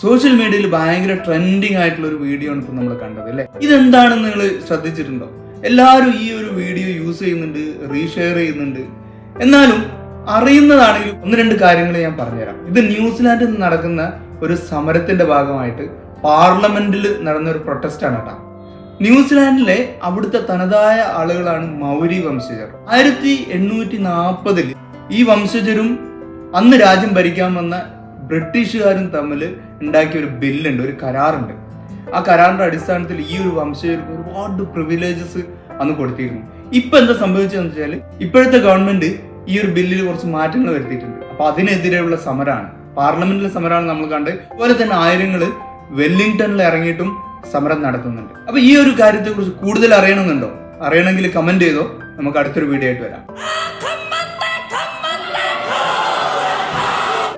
Social മീഡിയയിൽ ഭയങ്കര trending ആയിട്ടുള്ള ഒരു വീഡിയോ ആണ് ഇപ്പോൾ നമ്മൾ കണ്ടത് അല്ലേ. ഇതെന്താണെന്ന് നിങ്ങൾ ശ്രദ്ധിച്ചിട്ടുണ്ടോ? എല്ലാവരും ഈ ഒരു വീഡിയോ യൂസ് ചെയ്യുന്നുണ്ട്, റീഷെയർ ചെയ്യുന്നുണ്ട്. എന്നാലും അറിയുന്നതാണെങ്കിലും ഒന്ന് രണ്ട് കാര്യങ്ങൾ ഞാൻ പറഞ്ഞുതരാം. ഇത് ന്യൂസിലാൻഡിൽ നടക്കുന്ന ഒരു സമരത്തിന്റെ ഭാഗമായിട്ട് പാർലമെന്റിൽ നടന്ന ഒരു പ്രൊട്ടസ്റ്റ് ആണ് കേട്ടോ. ന്യൂസിലാൻഡിലെ അവിടുത്തെ തനതായ ആളുകളാണ് മൗരി വംശജർ. 1840 ഈ വംശജരും അന്ന് രാജ്യം ഭരിക്കാൻ വന്ന ബ്രിട്ടീഷുകാരും തമ്മിൽ ഉണ്ടാക്കിയ ഒരു ബില്ലുണ്ട്, ഒരു കരാറുണ്ട്. ആ കരാറിന്റെ അടിസ്ഥാനത്തിൽ ഈ ഒരു വംശജർക്ക് ഒരുപാട് പ്രിവിലേജസ് അന്ന് കൊടുത്തിരുന്നു. ഇപ്പൊ എന്താ സംഭവിച്ചതെന്ന് വെച്ചാൽ ഇപ്പോഴത്തെ ഗവൺമെന്റ് ഈ ഒരു ബില്ലിൽ കുറച്ച് മാറ്റങ്ങൾ വരുത്തിയിട്ടുണ്ട്. അപ്പൊ അതിനെതിരെയുള്ള സമരമാണ്, പാർലമെന്റിലെ സമരമാണ് നമ്മൾ കണ്ട്. അതുപോലെ തന്നെ ആയിരങ്ങള് വെല്ലിംഗ്ടണിൽ ഇറങ്ങിയിട്ടും സമരം നടത്തുന്നുണ്ട്. അപ്പൊ ഈ ഒരു കാര്യത്തെ കുറിച്ച് കൂടുതൽ അറിയണമെന്നുണ്ടോ? അറിയണമെങ്കിൽ കമന്റ് ചെയ്തോ. നമുക്ക് അടുത്തൊരു വീഡിയോ ആയിട്ട് വരാം.